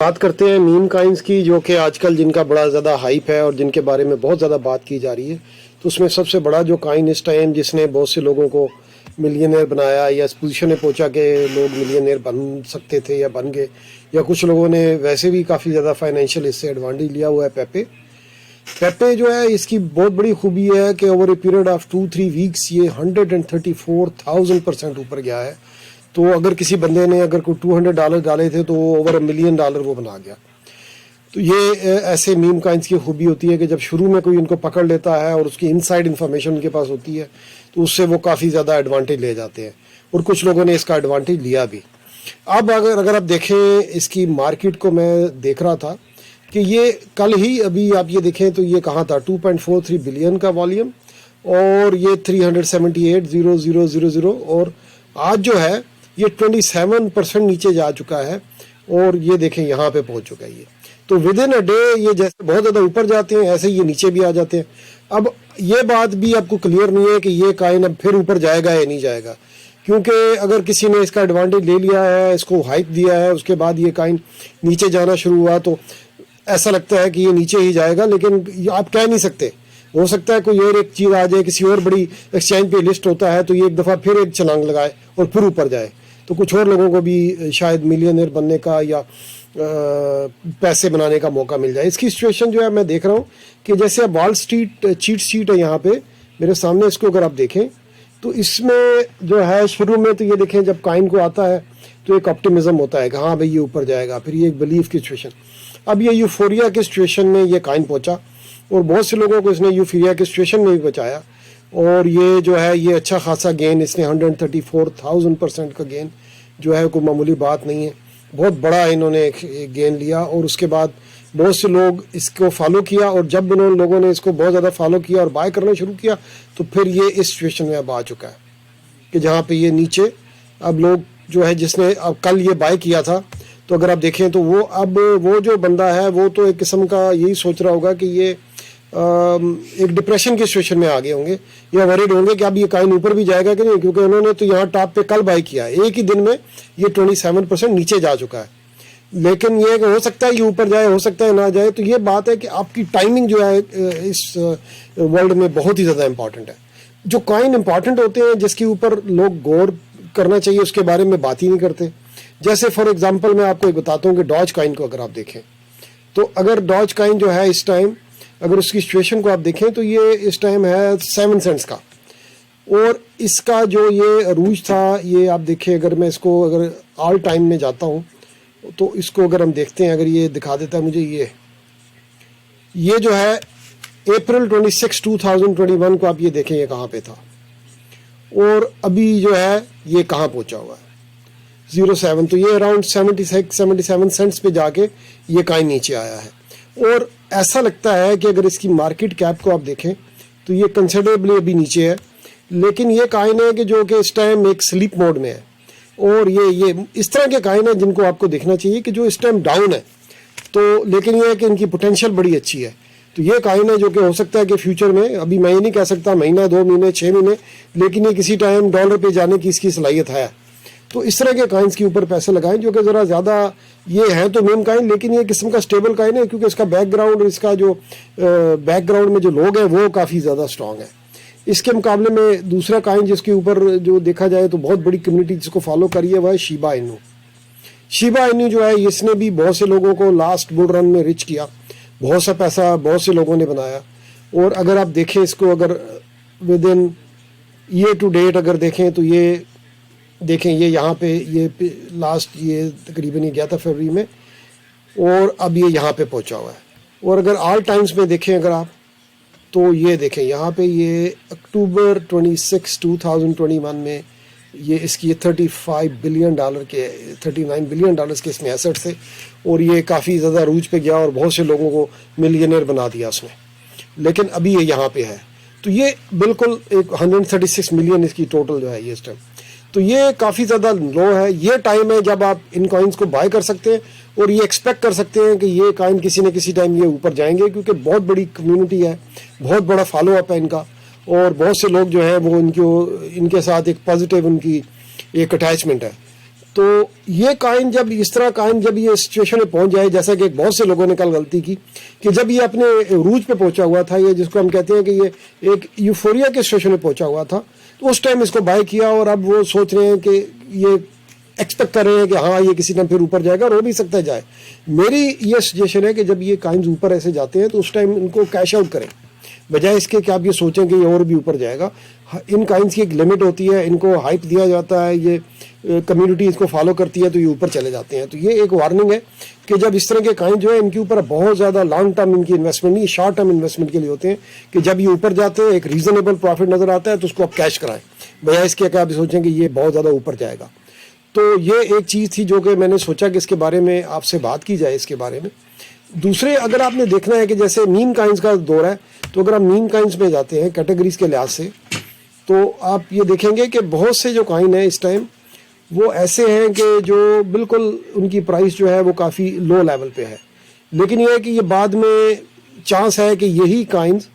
بات کرتے ہیں میم کائنز کی، جو کہ آج کل جن کا بڑا زیادہ ہائپ ہے اور جن کے بارے میں بہت زیادہ بات کی جا رہی ہے. تو اس میں سب سے بڑا جو کائن اس ٹائم جس نے بہت سے لوگوں کو ملینئر بنایا یا اس پوزیشن میں پہنچا کہ لوگ ملینئر بن سکتے تھے یا بن گئے، یا کچھ لوگوں نے ویسے بھی کافی زیادہ فائنینشیل اس سے ایڈوانٹیج لیا ہوا ہے، پیپے جو ہے اس کی بہت بڑی خوبی ہے کہ اوور اے پیریڈ آف 2-3 ویکس یہ 134,000% اوپر گیا ہے. تو اگر کسی بندے نے اگر کوئی $200 ڈالے تھے تو اوور $1 ملین وہ بنا گیا. تو یہ ایسے میم کائنز کی خوبی ہوتی ہے کہ جب شروع میں کوئی ان کو پکڑ لیتا ہے اور اس کی انسائیڈ انفارمیشن ان کے پاس ہوتی ہے تو اس سے وہ کافی زیادہ ایڈوانٹیج لے جاتے ہیں، اور کچھ لوگوں نے اس کا ایڈوانٹیج لیا بھی. اب اگر آپ دیکھیں اس کی مارکیٹ کو، میں دیکھ رہا تھا کہ یہ کل ہی ابھی آپ یہ دیکھیں تو یہ کہاں تھا 2.43 بلین کا والیوم، اور یہ 378,000 اور آج جو ہے یہ 27% نیچے جا چکا ہے، اور یہ دیکھیں یہاں پہ پہنچ چکا ہے یہ. تو ود ان اے ڈے یہ جیسے بہت زیادہ اوپر جاتے ہیں ایسے یہ نیچے بھی آ جاتے ہیں. اب یہ بات بھی آپ کو کلیئر نہیں ہے کہ یہ کائن اب پھر اوپر جائے گا یا نہیں جائے گا، کیونکہ اگر کسی نے اس کا ایڈوانٹیج لے لیا ہے، اس کو ہائپ دیا ہے، اس کے بعد یہ کائن نیچے جانا شروع ہوا تو ایسا لگتا ہے کہ یہ نیچے ہی جائے گا. لیکن آپ کہہ نہیں سکتے، ہو سکتا ہے کوئی اور ایک چیز آ جائے، کسی اور بڑی ایکسچینج پہ لسٹ ہوتا ہے تو یہ ایک دفعہ پھر ایک چھلانگ لگائے اور پھر اوپر جائے، تو کچھ اور لوگوں کو بھی شاید ملینئر بننے کا یا پیسے بنانے کا موقع مل جائے. اس کی سچویشن جو ہے میں دیکھ رہا ہوں کہ جیسے اب وال اسٹریٹ چیٹ شیٹ ہے یہاں پہ میرے سامنے، اس کو اگر آپ دیکھیں تو اس میں جو ہے شروع میں تو یہ دیکھیں جب کائن کو آتا ہے تو ایک آپٹیمزم ہوتا ہے کہ ہاں بھائی یہ اوپر جائے گا، پھر یہ ایک بلیف کی سچویشن. اب یہ یوفوریا کی سچویشن میں یہ کائن پہنچا اور بہت سے لوگوں کو اس نے یوفوریا کی سچویشن میں بھی بچایا، اور یہ جو ہے یہ اچھا خاصا گین اس نے 134,000% کا گین جو ہے کوئی معمولی بات نہیں ہے، بہت بڑا انہوں نے گین لیا. اور اس کے بعد بہت سے لوگ اس کو فالو کیا، اور جب لوگوں نے اس کو بہت زیادہ فالو کیا اور بائی کرنا شروع کیا تو پھر یہ اس سچویشن میں اب آ چکا ہے کہ جہاں پہ یہ نیچے اب لوگ جو ہے جس نے اب کل یہ بائی کیا تھا، تو اگر آپ دیکھیں تو وہ اب وہ جو بندہ ہے وہ تو ایک قسم کا یہی سوچ رہا ہوگا کہ یہ ایک ڈپریشن کی سچویشن میں آگے ہوں گے، یا وریڈ ہوں گے کہ اب یہ کائن اوپر بھی جائے گا کہ نہیں، کیونکہ انہوں نے تو یہاں ٹاپ پہ کل بائی کیا، ایک ہی دن میں یہ 27% نیچے جا چکا ہے. لیکن یہ کہ ہو سکتا ہے یہ اوپر جائے، ہو سکتا ہے نہ جائے. تو یہ بات ہے کہ آپ کی ٹائمنگ جو ہے اس ورلڈ میں بہت ہی زیادہ امپورٹنٹ ہے. جو کائن امپورٹنٹ ہوتے ہیں جس کے اوپر لوگ غور کرنا چاہیے اس کے بارے میں بات ہی نہیں کرتے. جیسے فار ایگزامپل میں آپ کو ایک بتاتا ہوں کہ ڈاج کائن کو اگر آپ دیکھیں تو اگر ڈاج کائن جو ہے اس ٹائم اگر اس کی سچویشن کو آپ دیکھیں تو یہ اس ٹائم ہے 7 سینٹس کا، اور اس کا جو یہ عروج تھا یہ آپ دیکھیں، اگر میں اس کو اگر آل ٹائم میں جاتا ہوں تو اس کو اگر ہم دیکھتے ہیں، اگر یہ دکھا دیتا ہے مجھے یہ جو ہے اپریل 26 2021 کو آپ یہ دیکھیں یہ کہاں پہ تھا، اور ابھی جو ہے یہ کہاں پہنچا ہوا ہے 07. تو یہ اراؤنڈ 77 سینٹس پہ جا کے یہ کائن نیچے آیا ہے. اور ایسا لگتا ہے کہ اگر اس کی مارکیٹ کیپ کو آپ دیکھیں تو یہ کنسیڈریبلی ابھی نیچے ہے، لیکن یہ کائن ہے کہ جو کہ اس ٹائم ایک سلیپ موڈ میں ہے. اور یہ اس طرح کے کائن ہیں جن کو آپ کو دیکھنا چاہیے کہ جو اس ٹائم ڈاؤن ہے، تو لیکن یہ ہے کہ ان کی پوٹینشیل بڑی اچھی ہے. تو یہ کائن ہے جو کہ ہو سکتا ہے کہ فیوچر میں، ابھی میں یہ نہیں کہہ سکتا مہینہ 2 مہینے 6 مہینے، لیکن یہ کسی ٹائم ڈالر پہ جانے کی اس کی صلاحیت ہے. تو اس طرح کے کائنز کے اوپر پیسے لگائیں جو کہ ذرا زیادہ یہ ہیں تو میم کائن، لیکن یہ قسم کا سٹیبل کائن ہے کیونکہ اس کا بیک گراؤنڈ، اس کا جو بیک گراؤنڈ میں جو لوگ ہیں وہ کافی زیادہ سٹرانگ ہے. اس کے مقابلے میں دوسرا کائن جس کے اوپر جو دیکھا جائے تو بہت بڑی کمیونٹی جس کو فالو کری ہے وہ ہے شیبا اینو. شیبا اینو جو ہے اس نے بھی بہت سے لوگوں کو لاسٹ بل رن میں رچ کیا، بہت سا پیسہ بہت سے لوگوں نے بنایا. اور اگر آپ دیکھیں اس کو اگر within year to date اگر دیکھیں تو یہ دیکھیں یہ یہاں پہ یہ لاسٹ یہ تقریباً یہ گیا تھا فروری میں، اور اب یہ یہاں پہ پہنچا ہوا ہے. اور اگر آل ٹائمز میں دیکھیں اگر آپ تو یہ دیکھیں یہاں پہ یہ اکتوبر 26 2021 میں یہ اس کی $35 بلین کے $39 بلین کے اس میں ایسٹ تھے، اور یہ کافی زیادہ عروج پہ گیا اور بہت سے لوگوں کو ملینئر بنا دیا اس نے. لیکن ابھی یہ یہاں پہ ہے تو یہ بالکل ایک 136 ملین اس کی ٹوٹل جو ہے یہ اس ٹائم. تو یہ کافی زیادہ لو ہے. یہ ٹائم ہے جب آپ ان کائنز کو بائی کر سکتے ہیں اور یہ ایکسپیکٹ کر سکتے ہیں کہ یہ کائن کسی نہ کسی ٹائم یہ اوپر جائیں گے، کیونکہ بہت بڑی کمیونٹی ہے، بہت بڑا فالو اپ ہے ان کا، اور بہت سے لوگ جو ہیں وہ ان کے ساتھ ایک پازیٹیو ان کی ایک اٹیچمنٹ ہے. تو یہ کائن جب اس طرح کائن جب یہ سچویشن میں پہنچ جائے، جیسا کہ بہت سے لوگوں نے کل غلطی کی کہ جب یہ اپنے عروج پہ پہنچا ہوا تھا، یہ جس کو ہم کہتے ہیں کہ یہ ایک یوفوریا کے سچویشن میں پہنچا ہوا تھا، تو اس ٹائم اس کو بائی کیا، اور اب وہ سوچ رہے ہیں کہ یہ ایکسپیکٹ کر رہے ہیں کہ ہاں یہ کسی ٹائم پھر اوپر جائے گا، اور ہو بھی سکتا ہے جائے۔ میری یہ سجیشن ہے کہ جب یہ کائنز اوپر ایسے جاتے ہیں تو اس ٹائم ان کو کیش آؤٹ کریں، بجائے اس کے کہ آپ یہ سوچیں کہ یہ اور بھی اوپر جائے گا۔ ان کائنز کی ایک لمٹ ہوتی ہے، ان کو ہائپ دیا جاتا ہے، یہ کمیونٹی اس کو فالو کرتی ہے تو یہ اوپر چلے جاتے ہیں۔ تو یہ ایک وارننگ ہے کہ جب اس طرح کے کائن جو ہے ان کے اوپر بہت زیادہ لانگ ٹرم ان کی انویسٹمنٹ نہیں، شارٹ ٹرم انویسٹمنٹ کے لیے ہوتے ہیں، کہ جب یہ اوپر جاتے ہیں ایک ریزنیبل پروفٹ نظر آتا ہے تو اس کو آپ کیش کرائیں، بجائے اس کے کہ آپ سوچیں کہ یہ بہت زیادہ اوپر جائے گا۔ تو یہ ایک چیز تھی جو کہ میں نے سوچا کہ اس کے بارے میں آپ سے بات کی جائے اس کے بارے میں۔ دوسرے اگر آپ نے دیکھنا ہے کہ جیسے میم کائنز کا دور ہے، تو اگر آپ میم کائنز میں جاتے ہیں کیٹیگریز کے لحاظ سے، تو آپ یہ دیکھیں گے کہ بہت سے جو کائن ہیں اس ٹائم وہ ایسے ہیں کہ جو بالکل ان کی پرائس جو ہے وہ کافی لو لیول پہ ہے، لیکن یہ ہے کہ یہ بعد میں چانس ہے کہ یہی کائنز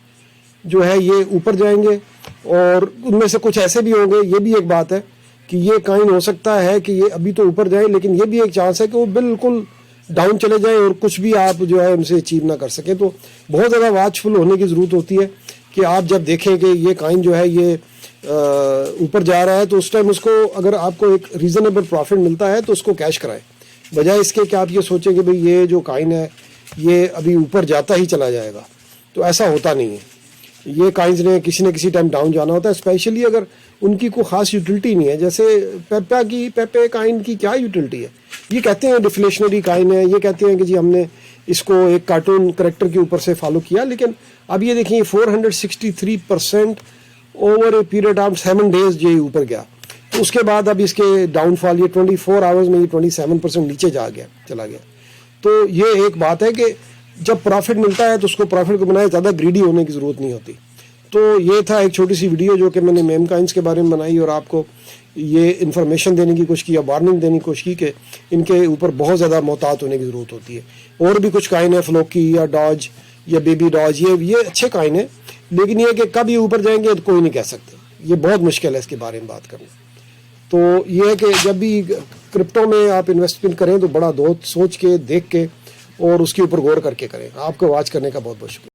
جو ہے یہ اوپر جائیں گے، اور ان میں سے کچھ ایسے بھی ہوں گے، یہ بھی ایک بات ہے کہ یہ کائن ہو سکتا ہے کہ یہ ابھی تو اوپر جائیں، لیکن یہ بھی ایک چانس ہے کہ وہ بالکل ڈاؤن چلے جائیں اور کچھ بھی آپ جو ہے ان سے اچیو نہ کر سکیں۔ تو بہت زیادہ واچ فل ہونے کی ضرورت ہوتی ہے کہ آپ جب دیکھیں کہ یہ کائن جو ہے یہ اوپر جا رہا ہے تو اس ٹائم اس کو اگر آپ کو ایک ریزنیبل پروفٹ ملتا ہے تو اس کو کیش کرائیں، بجائے اس کے کہ آپ یہ سوچیں کہ بھئی یہ جو کائن ہے یہ ابھی اوپر جاتا ہی چلا جائے گا، تو ایسا ہوتا نہیں ہے۔ یہ کائنز نے کسی نہ کسی ٹائم ڈاؤن جانا ہوتا ہے، اسپیشلی اگر ان کی کوئی خاص یوٹیلٹی نہیں ہے۔ جیسے پیپے کائن کی کیا یوٹیلٹی ہے؟ یہ کہتے ہیں ڈیفلیشنری کائن ہے، یہ کہتے ہیں کہ جی ہم نے اس کو ایک کارٹون کریکٹر کے اوپر سے فالو کیا، لیکن اب یہ دیکھیں 463% over a period of 7 days یہ اوپر گیا، تو اس کے بعد اب اس کے ڈاؤن فال یہ 24 hours میں یہ 27% نیچے چلا گیا۔ تو یہ ایک بات ہے کہ جب پروفٹ ملتا ہے تو اس کو پروفٹ کو بنائے، زیادہ گریڈی ہونے کی ضرورت نہیں ہوتی۔ تو یہ تھا ایک چھوٹی سی ویڈیو جو کہ میں نے میم کائنز کے بارے میں بنائی، اور آپ کو یہ انفارمیشن دینے کی کوشش کی یا وارننگ دینے کی کوشش کی کہ ان کے اوپر بہت زیادہ محتاط ہونے کی ضرورت ہوتی ہے۔ اور بھی کچھ کائن ہے، فلوکی یا ڈاج یا بیبی ڈاج، یہ اچھے کائن ہیں، لیکن یہ کہ کب یہ اوپر جائیں گے تو کوئی نہیں کہہ سکتے، یہ بہت مشکل ہے اس کے بارے میں بات کرنا۔ تو یہ ہے کہ جب بھی کرپٹو میں آپ انویسٹمنٹ کریں تو بڑا سوچ کے دیکھ کے اور اس کے اوپر غور کر کے کریں۔ آپ کو واچ کرنے کا بہت بہت شکریہ۔